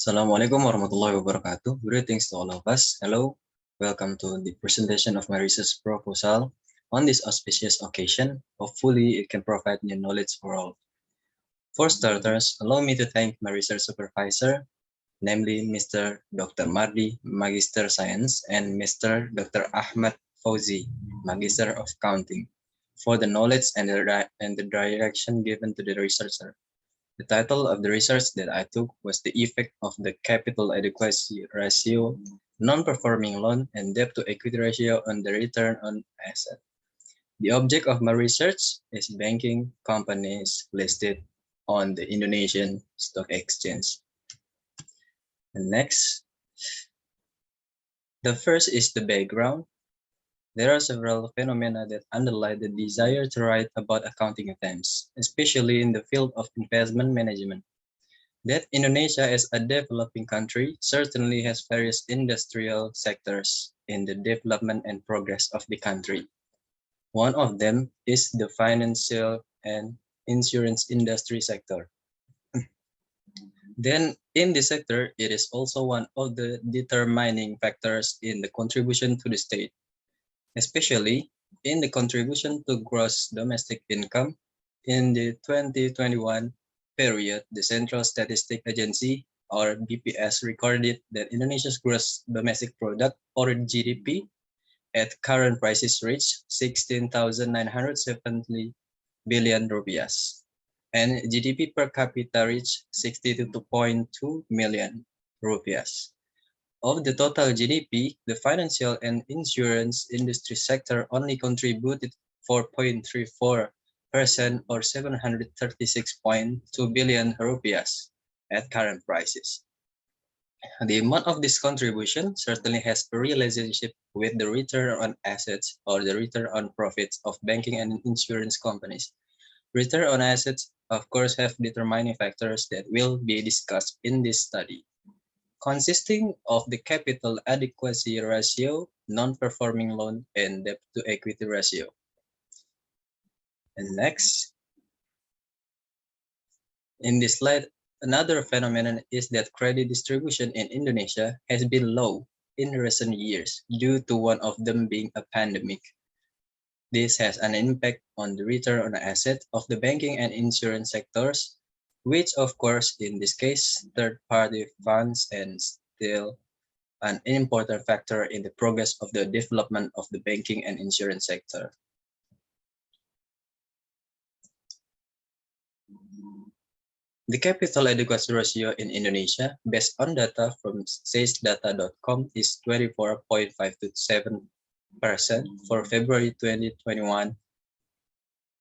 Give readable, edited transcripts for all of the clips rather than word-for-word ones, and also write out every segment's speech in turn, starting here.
Assalamualaikum warahmatullahi wabarakatuh. Greetings to all of us. Hello, welcome to the presentation of my research proposal. On this auspicious occasion, hopefully it can provide new knowledge for all. For starters, allow me to thank my research supervisor, namely Mr. Dr. Mardi, Magister Science, and Mr. Dr. Ahmad Fauzi, Magister of Accounting, for the knowledge and the direction given to the researcher. The title of the research that I took was the effect of the capital adequacy ratio, non-performing loan, and debt-to-equity ratio on the return on asset. The object of my research is banking companies listed on the Indonesian Stock Exchange. And next, the first is the background. There are several phenomena that underlie the desire to write about accounting events, especially in the field of investment management. That Indonesia as a developing country certainly has various industrial sectors in the development and progress of the country. One of them is the financial and insurance industry sector. Then in this sector, it is also one of the determining factors in the contribution to the state, especially in the contribution to gross domestic income. In the 2021 period, the Central Statistic Agency, or BPS, recorded that Indonesia's gross domestic product, or GDP, at current prices reached 16,970 billion rupiahs, and GDP per capita reached 62.2 million rupiahs. Of the total GDP, the financial and insurance industry sector only contributed 4.34% or 736.2 billion rupiahs at current prices. The amount of this contribution certainly has a relationship with the return on assets or the return on profits of banking and insurance companies. Return on assets, of course, have determining factors that will be discussed in this study, consisting of the capital adequacy ratio, non-performing loan, and debt-to-equity ratio. And next, in this slide, another phenomenon is that credit distribution in Indonesia has been low in recent years due to one of them being a pandemic. This has an impact on the return on asset of the banking and insurance sectors, which of course in this case third-party funds and still an important factor in the progress of the development of the banking and insurance sector. The capital adequacy ratio in Indonesia, based on data from saysdata.com, is 24.527% for February 2021.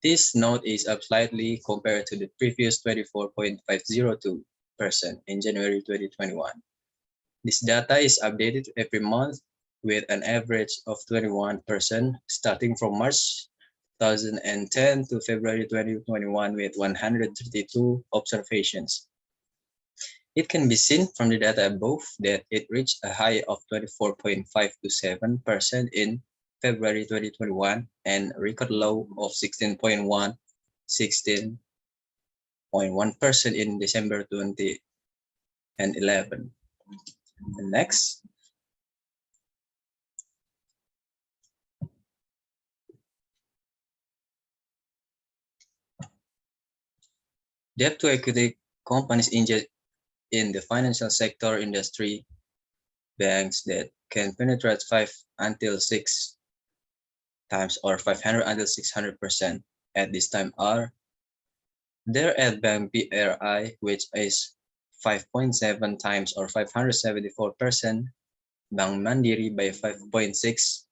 This note is up slightly compared to the previous 24.502% in January 2021. This data is updated every month with an average of 21% starting from March 2010 to February 2021 with 132 observations. It can be seen from the data above that it reached a high of 24.527% in February 2021 and record low of 16.1% in December 2011. Next. Debt to equity companies inject in the financial sector industry, banks that can penetrate 5 until 6 times or 500 until 600% at this time are there at Bank BRI, which is 5.7 times or 574%, Bank Mandiri by 5.6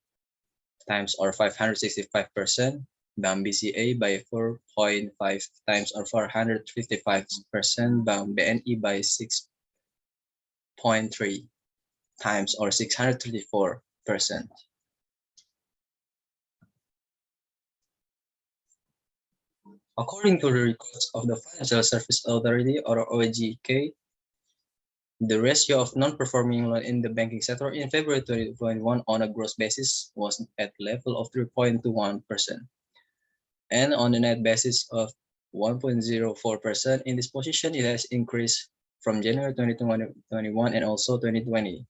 times or 565%, Bank BCA by 4.5 times or 455%, Bank BNI by 6.3 times or 634%. According to the records of the Financial Service Authority or OJK, the ratio of non-performing loan in the banking sector in February 2021 on a gross basis was at level of 3.21%. And on a net basis of 1.04%. In this position, it has increased from January 2021 and also 2020.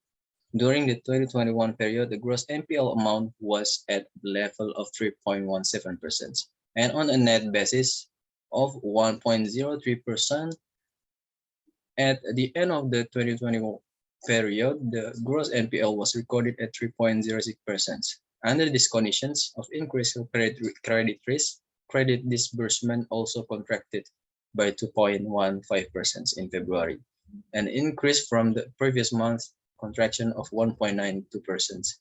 During the 2021 period, the gross NPL amount was at the level of 3.17%, and on a net basis of 1.03%. At the end of the 2021 period, the gross NPL was recorded at 3.06%. Under these conditions of increased credit risk, credit disbursement also contracted by 2.15% in February, an increase from the previous month contraction of 1.92%.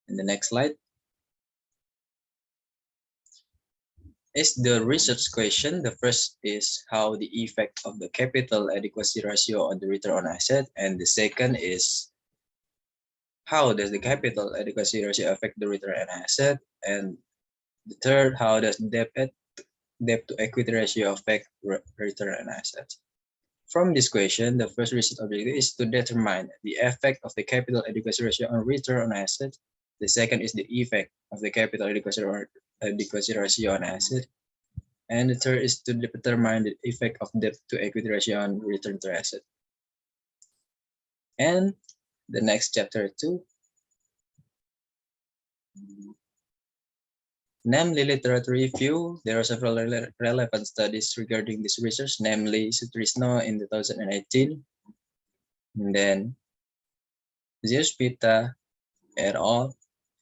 In the next slide is the research question. The first is how the effect of the capital adequacy ratio on the return on asset, and the second is how does the capital adequacy ratio affect the return on asset, and the third, how does debt to equity ratio affect return on assets. From this question, the first research objective is to determine the effect of the capital adequacy ratio on return on asset. The second is the effect of the capital adequacy ratio on asset. And the third is to determine the effect of debt to equity ratio on return to asset. And the next chapter 2. Namely, literature review. There are several relevant studies regarding this research, namely Sutrisno in 2018, and then Ziospita et al.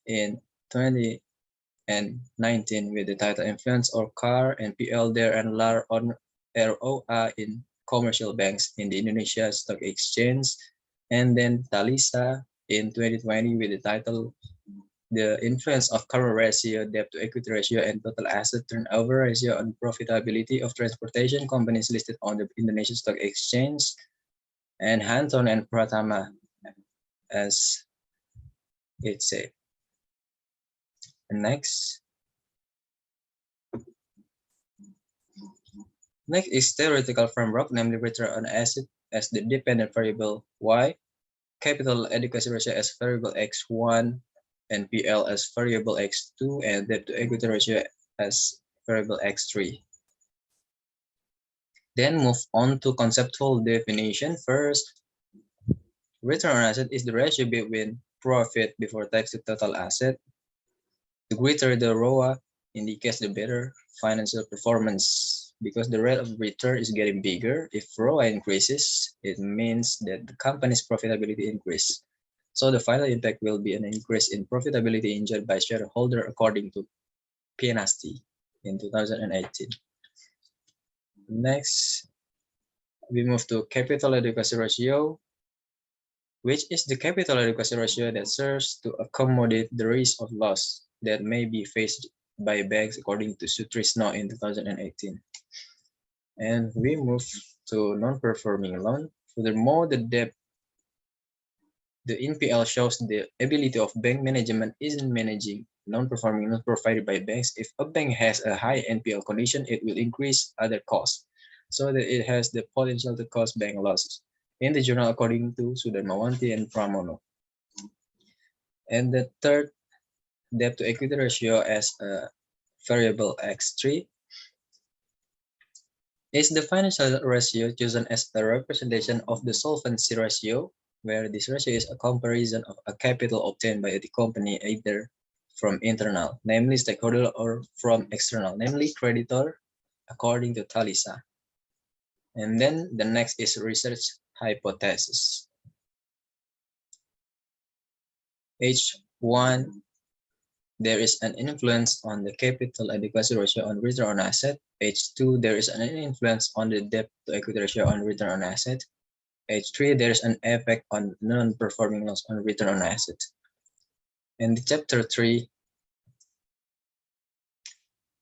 In 2019 with the title Influence or CAR and PL there and LAR on ROA in commercial banks in the Indonesia Stock Exchange, and then Talisa in 2020 with the title The Influence of Current Ratio, Debt to Equity Ratio, and Total Asset Turnover Ratio on Profitability of Transportation Companies listed on the Indonesia Stock Exchange, and Hanton and Pratama as it said. Next is theoretical framework, namely return on asset as the dependent variable y, capital adequacy ratio as variable x1, and PL as variable x2, and debt to equity ratio as variable x3. Then move on to conceptual definition. First, return on asset is the ratio between profit before tax to total asset. The greater the ROA indicates the better financial performance because the rate of return is getting bigger. If ROA increases, it means that the company's profitability increases. So the final impact will be an increase in profitability enjoyed by shareholder according to PNST in 2018. Next, we move to capital adequacy ratio, which is the capital adequacy ratio that serves to accommodate the risk of loss that may be faced by banks according to Sutrisno in 2018. And we move to non-performing loan. Furthermore, the NPL shows the ability of bank management in managing non-performing loans provided by banks. If a bank has a high NPL condition, it will increase other costs so that it has the potential to cause bank losses. In the journal, according to Sudarmawanti and Pramono. And the third, debt to equity ratio as a variable x3 is the financial ratio chosen as a representation of the solvency ratio, where this ratio is a comparison of a capital obtained by the company either from internal, namely stakeholder, or from external, namely creditor, according to Talisa. And then the next is research hypothesis. H1, there is an influence on the capital adequacy ratio on return on asset. H2, there is an influence on the debt to equity ratio on return on asset. H3, there is an effect on non-performing loans on return on asset. And chapter 3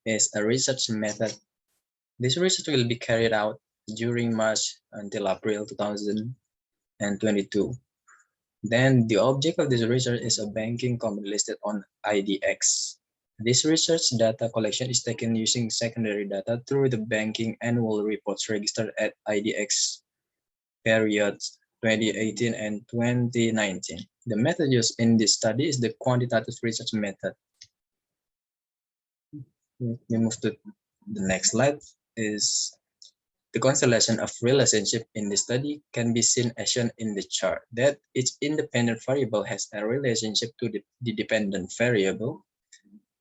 is a research method. This research will be carried out during March until April 2022. Then the object of this research is a banking company listed on IDX. This research data collection is taken using secondary data through the banking annual reports registered at IDX periods 2018 and 2019. The method used in this study is the quantitative research method. We move to the next slide is The constellation of relationship in the study can be seen as shown in the chart, that each independent variable has a relationship to the dependent variable.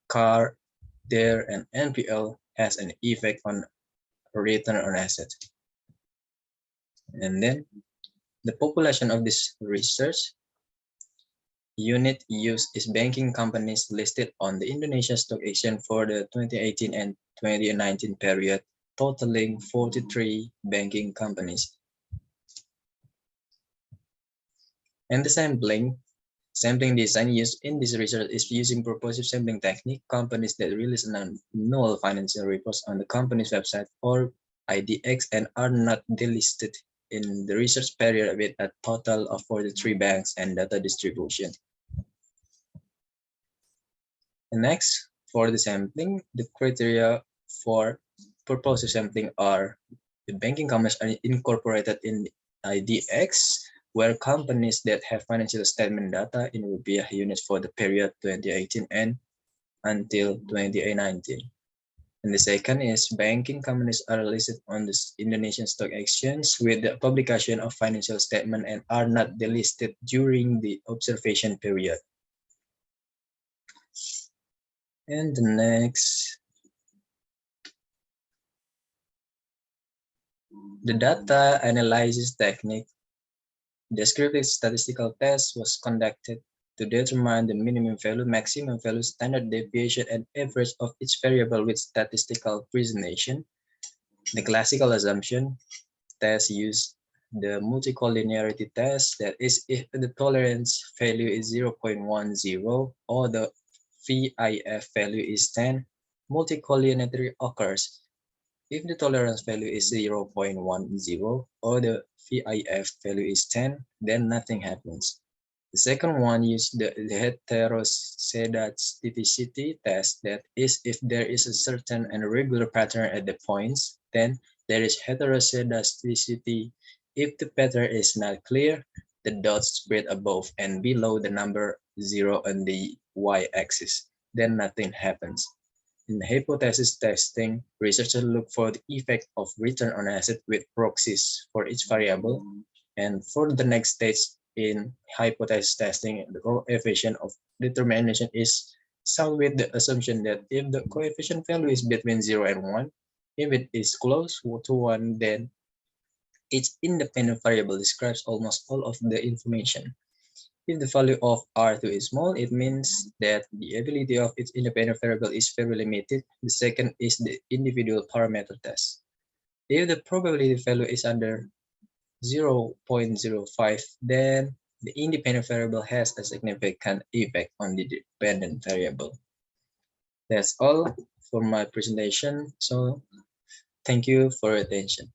CAR, DARE, and NPL has an effect on return on asset. And then the population of this research unit used is banking companies listed on the Indonesia Stock Exchange for the 2018 and 2019 period, totaling 43 banking companies. And the sampling design used in this research is using purposive sampling technique. Companies that release annual financial reports on the company's website or IDX and are not delisted in the research period with a total of 43 banks and data distribution. And next, for the sampling, the criteria for purposive sampling are the banking companies are incorporated in IDX, where companies that have financial statement data in rupiah units for the period 2018 and until 2019. And the second is banking companies are listed on the Indonesian Stock Exchange with the publication of financial statement and are not delisted during the observation period. And the next, the data analysis technique. Descriptive statistical test was conducted to determine the minimum value, maximum value, standard deviation, and average of each variable with statistical presentation. The classical assumption test used the multicollinearity test, that is, if the tolerance value is 0.10 or the VIF value is 10, multicollinearity occurs. If the tolerance value is 0.10 or the VIF value is 10, then nothing happens. The second one is the heteroscedasticity test, that is, if there is a certain and regular pattern at the points, then there is heteroscedasticity. If the pattern is not clear, the dots spread above and below the number 0 on the y-axis, then nothing happens. In hypothesis testing, researchers look for the effect of return on asset with proxies for each variable. And for the next stage in hypothesis testing, the coefficient of determination is solved with the assumption that if the coefficient value is between 0 and 1, if it is close to 1, then each independent variable describes almost all of the information. If the value of R2 is small, it means that the ability of its independent variable is very limited. The second is the individual parameter test. If the probability value is under 0.05, then the independent variable has a significant effect on the dependent variable. That's all for my presentation. So thank you for your attention.